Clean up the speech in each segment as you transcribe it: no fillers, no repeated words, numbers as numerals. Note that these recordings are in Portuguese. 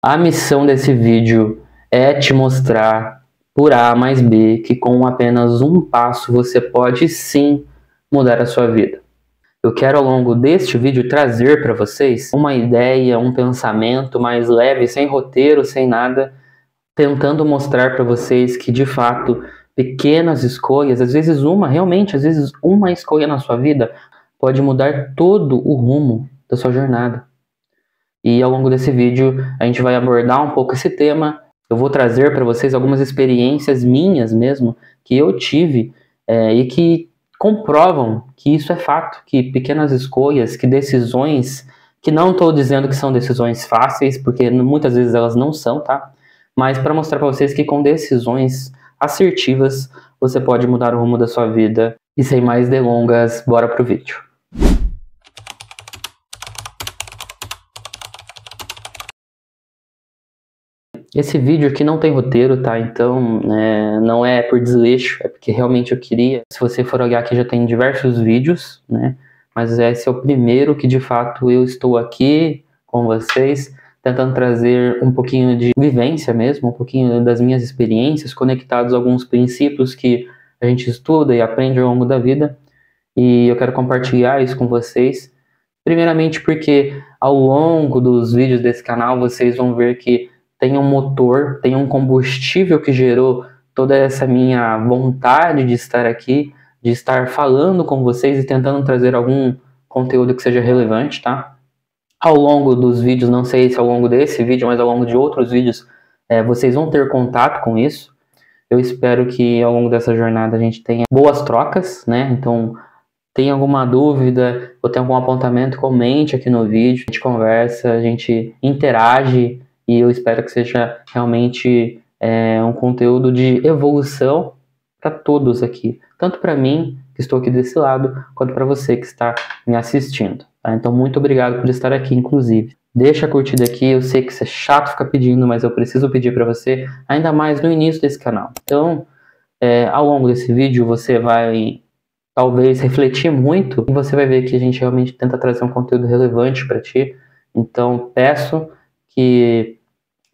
A missão desse vídeo é te mostrar por A mais B que com apenas um passo você pode sim mudar a sua vida. Eu quero ao longo deste vídeo trazer para vocês uma ideia, um pensamento mais leve, sem roteiro, sem nada, tentando mostrar para vocês que de fato pequenas escolhas, às vezes uma escolha na sua vida pode mudar todo o rumo da sua jornada. E ao longo desse vídeo a gente vai abordar um pouco esse tema. Eu vou trazer para vocês algumas experiências minhas mesmo, que eu tive e que comprovam que isso é fato, que pequenas escolhas, que decisões, que não estou dizendo que são decisões fáceis, porque muitas vezes elas não são, tá? Mas para mostrar para vocês que com decisões assertivas você pode mudar o rumo da sua vida. E sem mais delongas, bora pro vídeo. Esse vídeo aqui não tem roteiro, tá? Então, não é por desleixo, é porque realmente eu queria. Se você for olhar aqui, já tem diversos vídeos, né? Mas esse é o primeiro que, de fato, eu estou aqui com vocês, tentando trazer um pouquinho de vivência mesmo, um pouquinho das minhas experiências, conectados a alguns princípios que a gente estuda e aprende ao longo da vida. E eu quero compartilhar isso com vocês. Primeiramente porque, ao longo dos vídeos desse canal, vocês vão ver que tem um motor, tem um combustível que gerou toda essa minha vontade de estar aqui, de estar falando com vocês e tentando trazer algum conteúdo que seja relevante, tá? Ao longo dos vídeos, não sei se ao longo desse vídeo, mas ao longo de outros vídeos, vocês vão ter contato com isso. Eu espero que ao longo dessa jornada a gente tenha boas trocas, né? Então, tem alguma dúvida ou tem algum apontamento, comente aqui no vídeo, a gente conversa, a gente interage. E eu espero que seja realmente um conteúdo de evolução para todos aqui. Tanto para mim, que estou aqui desse lado, quanto para você que está me assistindo. Tá? Então, muito obrigado por estar aqui, inclusive. Deixa a curtida aqui, eu sei que isso é chato ficar pedindo, mas eu preciso pedir para você, ainda mais no início desse canal. Então, ao longo desse vídeo, você vai talvez refletir muito e você vai ver que a gente realmente tenta trazer um conteúdo relevante para ti. Então, peço que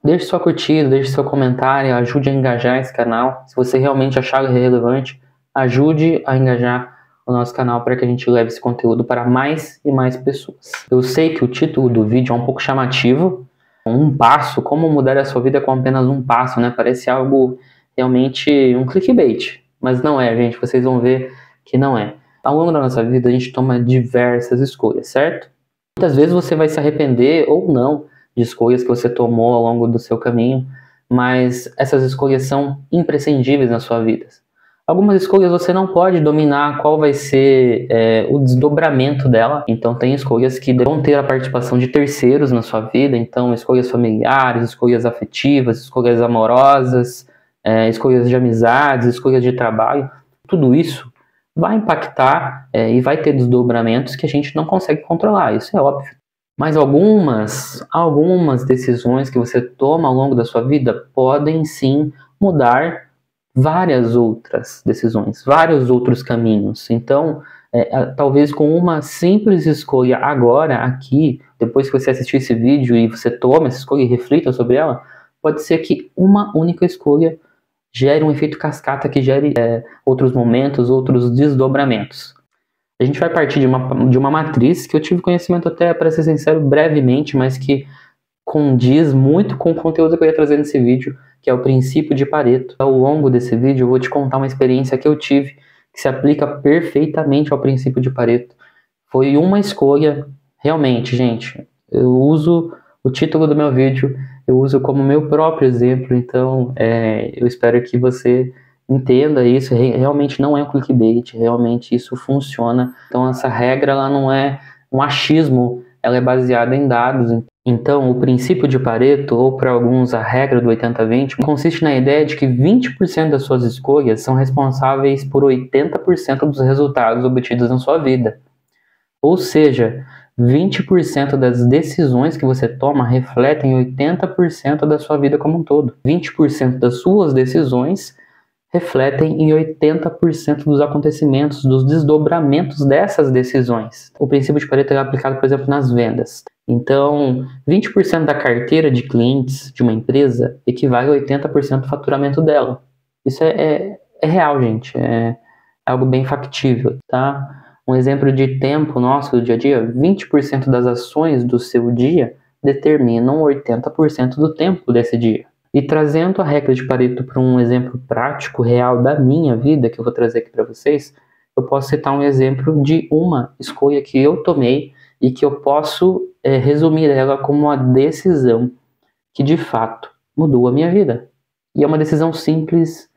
deixe sua curtida, deixe seu comentário, ajude a engajar esse canal. Se você realmente achar relevante, ajude a engajar o nosso canal para que a gente leve esse conteúdo para mais e mais pessoas. Eu sei que o título do vídeo é um pouco chamativo. Um passo, como mudar a sua vida com apenas um passo, né? Parece algo realmente um clickbait. Mas não é, gente. Vocês vão ver que não é. Ao longo da nossa vida, a gente toma diversas escolhas, certo? Muitas vezes você vai se arrepender ou não de escolhas que você tomou ao longo do seu caminho, mas essas escolhas são imprescindíveis na sua vida. Algumas escolhas você não pode dominar qual vai ser o desdobramento dela, então tem escolhas que vão ter a participação de terceiros na sua vida, então escolhas familiares, escolhas afetivas, escolhas amorosas, escolhas de amizades, escolhas de trabalho, tudo isso vai impactar e vai ter desdobramentos que a gente não consegue controlar, isso é óbvio. Mas algumas decisões que você toma ao longo da sua vida podem sim mudar várias outras decisões, vários outros caminhos. Então, talvez com uma simples escolha agora, aqui, depois que você assistir esse vídeo e você toma essa escolha e reflita sobre ela, pode ser que uma única escolha gere um efeito cascata que gere outros momentos, outros desdobramentos. A gente vai partir de uma matriz que eu tive conhecimento até, para ser sincero, brevemente, mas que condiz muito com o conteúdo que eu ia trazer nesse vídeo, que é o princípio de Pareto. Ao longo desse vídeo eu vou te contar uma experiência que eu tive, que se aplica perfeitamente ao princípio de Pareto. Foi uma escolha, realmente, gente, eu uso o título do meu vídeo, eu uso como meu próprio exemplo, então eu espero que você entenda isso, realmente não é um clickbait, realmente isso funciona. Então essa regra ela não é um achismo, ela é baseada em dados. Então o princípio de Pareto, ou para alguns a regra do 80-20, consiste na ideia de que 20% das suas escolhas são responsáveis por 80% dos resultados obtidos na sua vida. Ou seja, 20% das decisões que você toma refletem 80% da sua vida como um todo. 20% das suas decisões refletem em 80% dos acontecimentos, dos desdobramentos dessas decisões. O princípio de Pareto é aplicado, por exemplo, nas vendas. Então, 20% da carteira de clientes de uma empresa equivale a 80% do faturamento dela. Isso é real, gente. É algo bem factível, tá? Um exemplo de tempo nosso do dia a dia, 20% das ações do seu dia determinam 80% do tempo desse dia. E trazendo a regra de Pareto para um exemplo prático, real da minha vida, que eu vou trazer aqui para vocês, eu posso citar um exemplo de uma escolha que eu tomei e que eu posso resumir ela como uma decisão que de fato mudou a minha vida. E é uma decisão simples,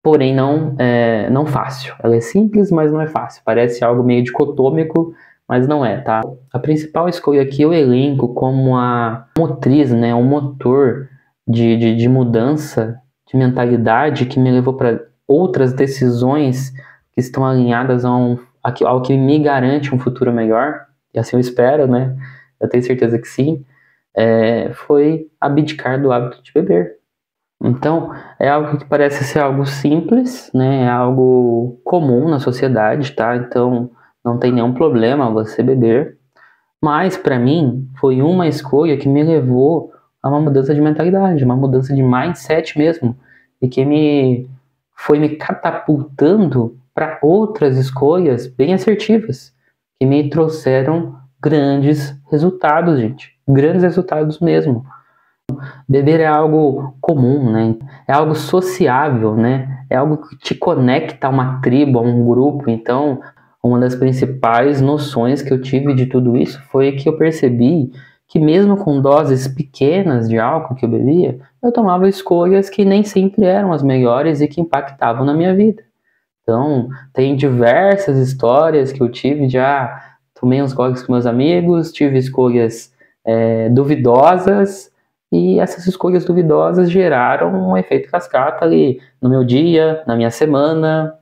porém não fácil. Ela é simples, mas não é fácil. Parece algo meio dicotômico, mas não é, tá? A principal escolha que eu elenco como a motriz, né, um motor de mudança de mentalidade que me levou para outras decisões que estão alinhadas ao que me garante um futuro melhor, e assim eu espero, né? Eu tenho certeza que sim, foi abdicar do hábito de beber. Então, é algo que parece ser algo simples, né? É algo comum na sociedade, tá? Então, não tem nenhum problema você beber. Mas, para mim, foi uma escolha que me levou a uma mudança de mentalidade, uma mudança de mindset mesmo. E que foi me catapultando para outras escolhas bem assertivas, que me trouxeram grandes resultados, gente. Grandes resultados mesmo. Beber é algo comum, né? É algo sociável, né? É algo que te conecta a uma tribo, a um grupo. Então, uma das principais noções que eu tive de tudo isso foi que eu percebi que mesmo com doses pequenas de álcool que eu bebia, eu tomava escolhas que nem sempre eram as melhores e que impactavam na minha vida. Então, tem diversas histórias que eu tive, já tomei uns goles com meus amigos, tive escolhas duvidosas, e essas escolhas duvidosas geraram um efeito cascata ali no meu dia, na minha semana.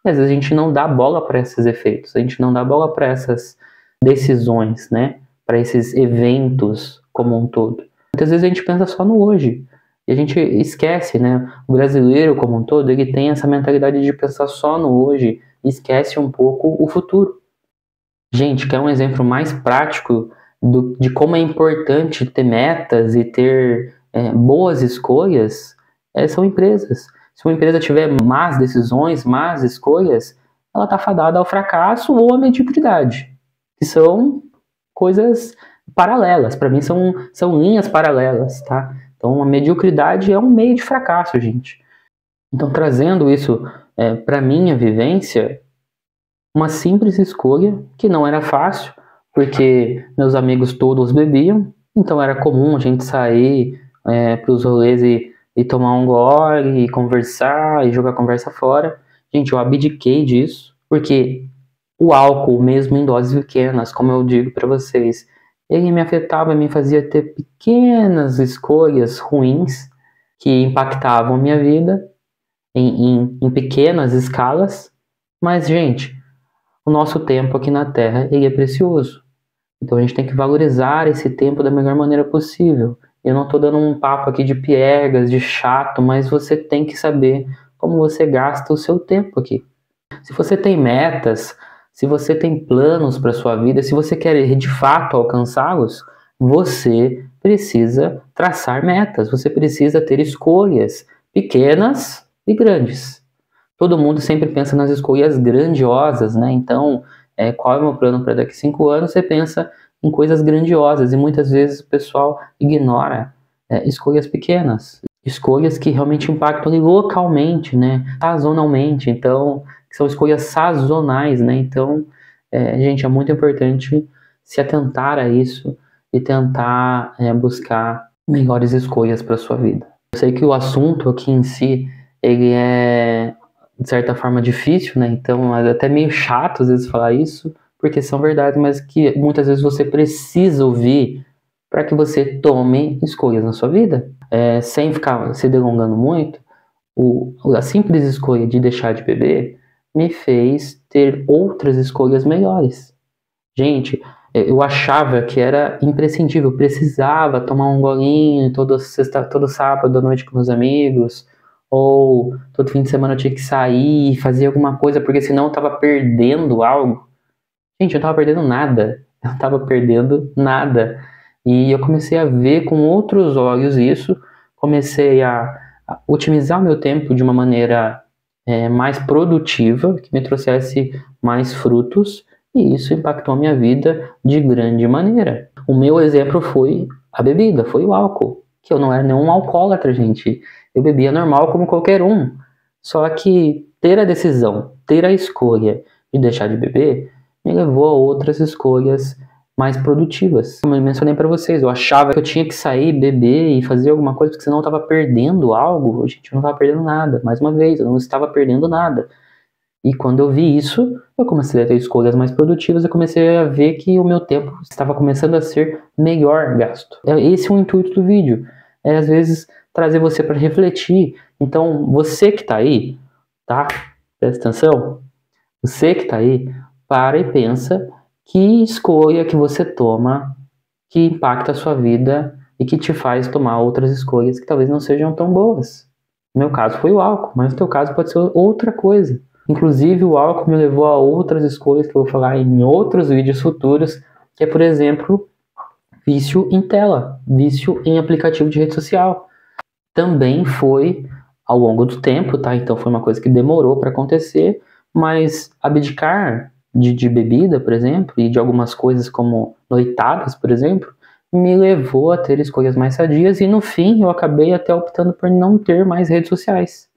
E às vezes a gente não dá bola para esses efeitos, a gente não dá bola para essas decisões, né? Para esses eventos como um todo. Muitas vezes a gente pensa só no hoje. E a gente esquece, né? O brasileiro como um todo, ele tem essa mentalidade de pensar só no hoje e esquece um pouco o futuro. Gente, quer um exemplo mais prático de como é importante ter metas e ter boas escolhas? São empresas. Se uma empresa tiver más decisões, más escolhas, ela está fadada ao fracasso ou à mediocridade, que são coisas paralelas. Para mim, são linhas paralelas, tá? Então, a mediocridade é um meio de fracasso, gente. Então, trazendo isso para minha vivência, uma simples escolha que não era fácil, porque meus amigos todos bebiam, então era comum a gente sair para os rolês e tomar um gole, e conversar, e jogar a conversa fora. Gente, eu abdiquei disso, porque o álcool, mesmo em doses pequenas, como eu digo para vocês, ele me afetava, me fazia ter pequenas escolhas ruins que impactavam a minha vida em pequenas escalas. Mas, gente, o nosso tempo aqui na Terra, ele é precioso. Então a gente tem que valorizar esse tempo da melhor maneira possível. Eu não estou dando um papo aqui de piegas, de chato, mas você tem que saber como você gasta o seu tempo aqui. Se você tem metas, se você tem planos para sua vida, se você quer de fato alcançá-los, você precisa traçar metas, você precisa ter escolhas pequenas e grandes. Todo mundo sempre pensa nas escolhas grandiosas, né? Então, qual é o meu plano para daqui a 5 anos? Você pensa em coisas grandiosas e muitas vezes o pessoal ignora escolhas pequenas, escolhas que realmente impactam localmente, né? Sazonalmente. Então, são escolhas sazonais, né? Então, gente, é muito importante se atentar a isso e tentar buscar melhores escolhas para sua vida. Eu sei que o assunto aqui em si, ele é de certa forma difícil, né? Então é até meio chato às vezes falar isso, porque são verdades, mas que muitas vezes você precisa ouvir para que você tome escolhas na sua vida. Sem ficar se delongando muito, a simples escolha de deixar de beber me fez ter outras escolhas melhores. Gente, eu achava que era imprescindível, eu precisava tomar um golinho todo sábado à noite com meus amigos, ou todo fim de semana eu tinha que sair e fazer alguma coisa, porque senão eu tava perdendo algo. Gente, eu não tava perdendo nada. Eu não tava perdendo nada. E eu comecei a ver com outros olhos isso, comecei a otimizar o meu tempo de uma maneira mais produtiva, que me trouxesse mais frutos, e isso impactou a minha vida de grande maneira. O meu exemplo foi a bebida, foi o álcool, que eu não era nenhum alcoólatra, gente. Eu bebia normal como qualquer um. Só que ter a decisão, ter a escolha de deixar de beber, me levou a outras escolhas mais produtivas. Como eu mencionei para vocês, eu achava que eu tinha que sair, beber e fazer alguma coisa, porque senão eu estava perdendo algo. Gente, eu não estava perdendo nada. Mais uma vez, eu não estava perdendo nada. E quando eu vi isso, eu comecei a ter escolhas mais produtivas, eu comecei a ver que o meu tempo estava começando a ser melhor gasto. Esse é o intuito do vídeo. É, às vezes, trazer você para refletir. Então, você que está aí, tá? Presta atenção. Você que está aí, para e pensa que escolha que você toma que impacta a sua vida e que te faz tomar outras escolhas que talvez não sejam tão boas. No meu caso foi o álcool, mas no teu caso pode ser outra coisa. Inclusive o álcool me levou a outras escolhas que eu vou falar em outros vídeos futuros, que é, por exemplo, vício em tela, vício em aplicativo de rede social. Também foi ao longo do tempo, tá? Então foi uma coisa que demorou para acontecer, mas abdicar de bebida, por exemplo, e de algumas coisas como noitadas, por exemplo, me levou a ter escolhas mais sadias e no fim eu acabei até optando por não ter mais redes sociais,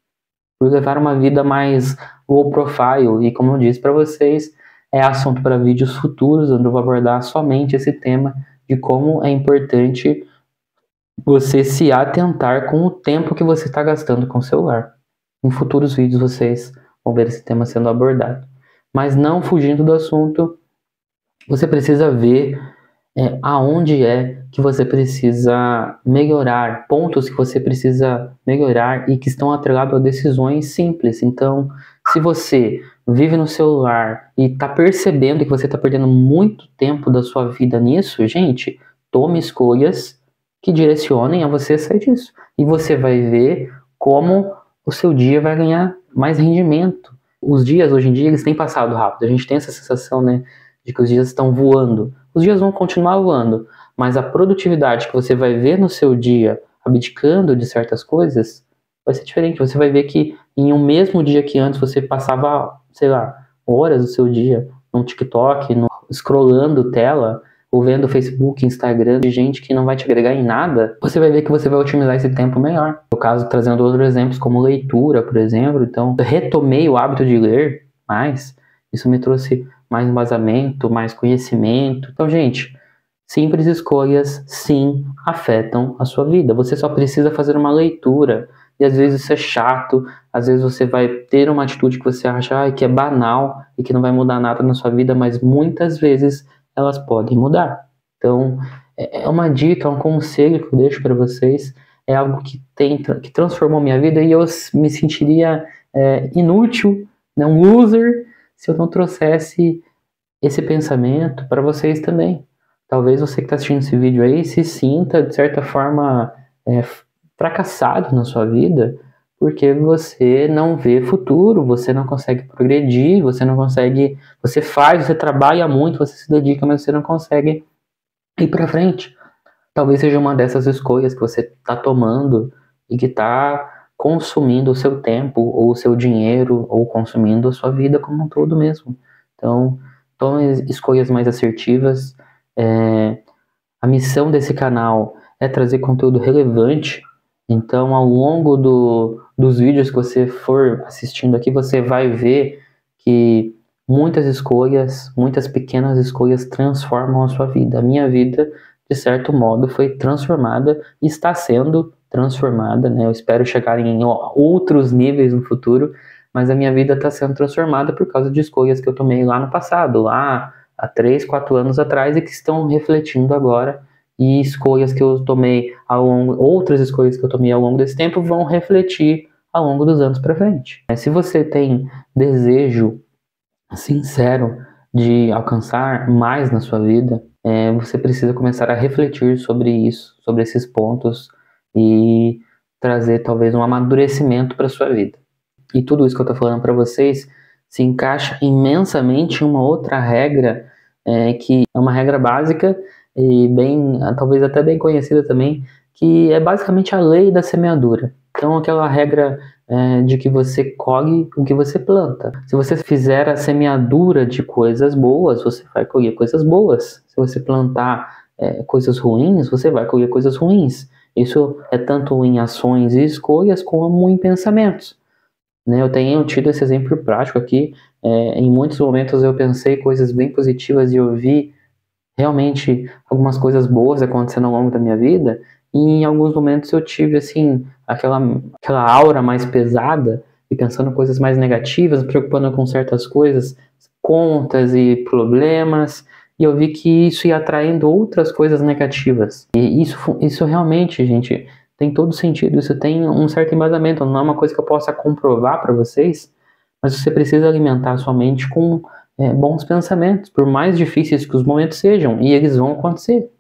por levar uma vida mais low profile e como eu disse para vocês, é assunto para vídeos futuros onde eu vou abordar somente esse tema de como é importante você se atentar com o tempo que você está gastando com o celular. Em futuros vídeos vocês vão ver esse tema sendo abordado. Mas não fugindo do assunto, você precisa ver aonde é que você precisa melhorar, pontos que você precisa melhorar e que estão atrelados a decisões simples. Então, se você vive no celular e está percebendo que você está perdendo muito tempo da sua vida nisso, gente, tome escolhas que direcionem a você sair disso. E você vai ver como o seu dia vai ganhar mais rendimento. Os dias hoje em dia eles têm passado rápido. A gente tem essa sensação, né, de que os dias estão voando. Os dias vão continuar voando, mas a produtividade que você vai ver no seu dia, abdicando de certas coisas, vai ser diferente. Você vai ver que em um mesmo dia que antes você passava, sei lá, horas do seu dia no TikTok, scrollando tela, ou vendo Facebook, Instagram, de gente que não vai te agregar em nada, você vai ver que você vai otimizar esse tempo melhor. No caso, trazendo outros exemplos, como leitura, por exemplo. Então, eu retomei o hábito de ler mais. Isso me trouxe mais embasamento, mais conhecimento. Então, gente, simples escolhas, sim, afetam a sua vida. Você só precisa fazer uma leitura. E às vezes isso é chato, às vezes você vai ter uma atitude que você acha que é banal e que não vai mudar nada na sua vida, mas muitas vezes elas podem mudar. Então, é uma dica, é um conselho que eu deixo para vocês. É algo que transformou minha vida e eu me sentiria inútil, né, um loser, se eu não trouxesse esse pensamento para vocês também. Talvez você que está assistindo esse vídeo aí se sinta, de certa forma, fracassado na sua vida, porque você não vê futuro, você não consegue progredir, você não consegue, você trabalha muito, você se dedica, mas você não consegue ir para frente. Talvez seja uma dessas escolhas que você está tomando e que está consumindo o seu tempo, ou o seu dinheiro, ou consumindo a sua vida como um todo mesmo. Então, tome escolhas mais assertivas. A missão desse canal é trazer conteúdo relevante. Então, ao longo dos vídeos que você for assistindo aqui, você vai ver que muitas escolhas, muitas pequenas escolhas transformam a sua vida. A minha vida, de certo modo, foi transformada e está sendo transformada, né? Eu espero chegar em outros níveis no futuro, mas a minha vida está sendo transformada por causa de escolhas que eu tomei lá no passado, lá há 3, 4 anos atrás, e que estão refletindo agora. E escolhas que eu tomei outras escolhas que eu tomei ao longo desse tempo vão refletir ao longo dos anos para frente. Se você tem desejo sincero de alcançar mais na sua vida, você precisa começar a refletir sobre isso, sobre esses pontos, e trazer talvez um amadurecimento para sua vida. E tudo isso que eu estou falando para vocês se encaixa imensamente em uma outra regra, que é uma regra básica e bem, talvez até bem conhecida também, que é basicamente a lei da semeadura. Então, aquela regra de que você colhe o que você planta. Se você fizer a semeadura de coisas boas, você vai colher coisas boas. Se você plantar coisas ruins, você vai colher coisas ruins. Isso é tanto em ações e escolhas como em pensamentos. Eu tenho tido esse exemplo prático aqui. Em muitos momentos eu pensei coisas bem positivas e eu vi realmente algumas coisas boas acontecendo ao longo da minha vida. E em alguns momentos eu tive assim aquela aura mais pesada e pensando coisas mais negativas, me preocupando com certas coisas, contas e problemas. E eu vi que isso ia atraindo outras coisas negativas. E isso realmente, gente, tem todo sentido. Isso tem um certo embasamento. Não é uma coisa que eu possa comprovar para vocês, mas você precisa alimentar a sua mente com bons pensamentos, por mais difíceis que os momentos sejam, e eles vão acontecer.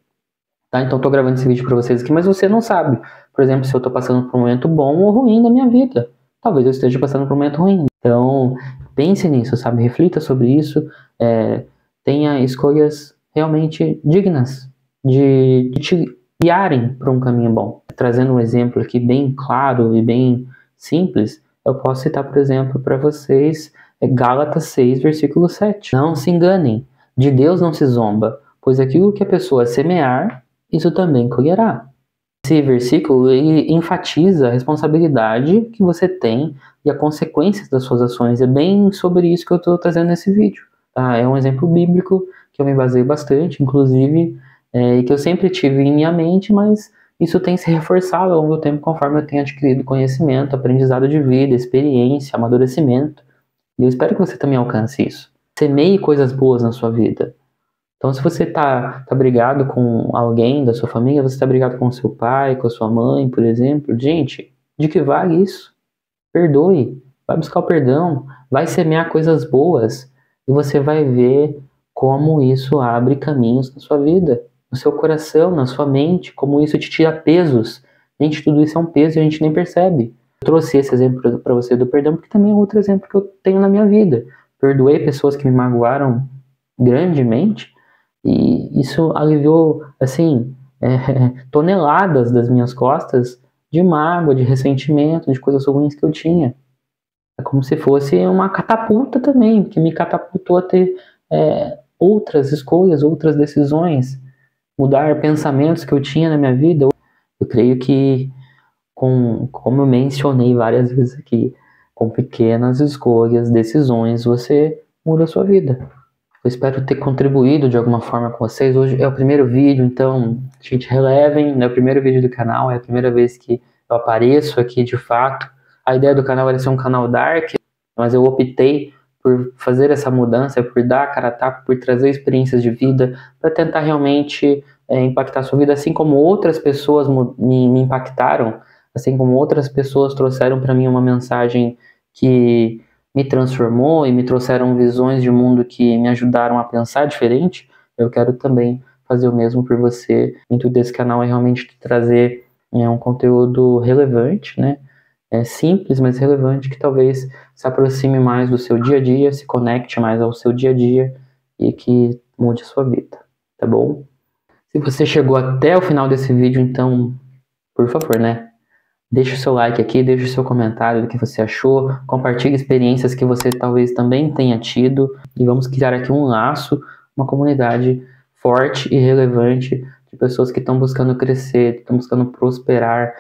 Tá? Então eu tô gravando esse vídeo para vocês aqui, mas você não sabe, por exemplo, se eu tô passando por um momento bom ou ruim da minha vida. Talvez eu esteja passando por um momento ruim. Então, pense nisso, sabe? Reflita sobre isso. Tenha escolhas realmente dignas de te guiarem para um caminho bom. Trazendo um exemplo aqui bem claro e bem simples, eu posso citar, por exemplo, para vocês Gálatas 6, versículo 7. Não se enganem, de Deus não se zomba, pois aquilo que a pessoa semear, isso também colherá. Esse versículo ele enfatiza a responsabilidade que você tem e as consequências das suas ações. É bem sobre isso que eu estou trazendo nesse vídeo. Tá? É um exemplo bíblico que eu me baseio bastante, inclusive, e que eu sempre tive em minha mente, mas isso tem se reforçado ao longo do tempo conforme eu tenho adquirido conhecimento, aprendizado de vida, experiência, amadurecimento. E eu espero que você também alcance isso. Semeie coisas boas na sua vida. Então, se você tá brigado com alguém da sua família, você tá brigado com o seu pai, com a sua mãe, por exemplo, gente, de que vale isso? Perdoe, vai buscar o perdão, vai semear coisas boas e você vai ver como isso abre caminhos na sua vida, no seu coração, na sua mente, como isso te tira pesos. Gente, tudo isso é um peso e a gente nem percebe. Eu trouxe esse exemplo para você do perdão porque também é outro exemplo que eu tenho na minha vida. Perdoei pessoas que me magoaram grandemente e isso aliviou, assim, toneladas das minhas costas de mágoa, de ressentimento, de coisas ruins que eu tinha. É como se fosse uma catapulta também, que me catapultou a ter outras escolhas, outras decisões, mudar pensamentos que eu tinha na minha vida. Eu creio que, como eu mencionei várias vezes aqui, com pequenas escolhas, decisões, você muda a sua vida. Eu espero ter contribuído de alguma forma com vocês. Hoje é o primeiro vídeo, então, gente, relevem, é o primeiro vídeo do canal, é a primeira vez que eu apareço aqui de fato. A ideia do canal era ser um canal dark, mas eu optei por fazer essa mudança, por dar a cara a tapa, por trazer experiências de vida, para tentar realmente impactar a sua vida, assim como outras pessoas me impactaram, assim como outras pessoas trouxeram para mim uma mensagem que me transformou e me trouxeram visões de mundo que me ajudaram a pensar diferente. Eu quero também fazer o mesmo por você. O intuito desse canal é realmente trazer um conteúdo relevante, né? Simples, mas relevante, que talvez se aproxime mais do seu dia a dia, se conecte mais ao seu dia a dia e que mude a sua vida, tá bom? Se você chegou até o final desse vídeo, então, por favor, né? Deixa o seu like aqui, deixa o seu comentário do que você achou, compartilhe experiências que você talvez também tenha tido e vamos criar aqui um laço, uma comunidade forte e relevante de pessoas que estão buscando crescer, estão buscando prosperar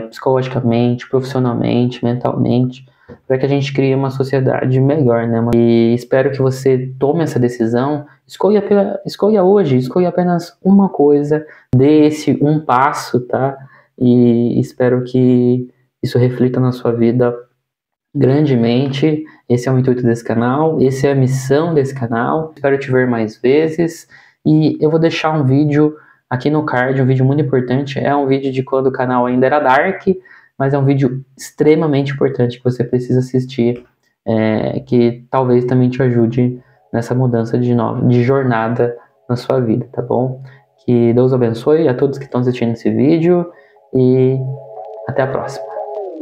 psicologicamente, profissionalmente, mentalmente, para que a gente crie uma sociedade melhor, né? E espero que você tome essa decisão, escolha hoje, escolha apenas uma coisa, dê esse um passo, tá? E espero que isso reflita na sua vida grandemente. Esse é o intuito desse canal, essa é a missão desse canal. Espero te ver mais vezes e eu vou deixar um vídeo aqui no card, um vídeo muito importante. É um vídeo de quando o canal ainda era dark, mas é um vídeo extremamente importante que você precisa assistir, que talvez também te ajude nessa mudança de jornada na sua vida, tá bom? Que Deus abençoe a todos que estão assistindo esse vídeo e Até a próxima.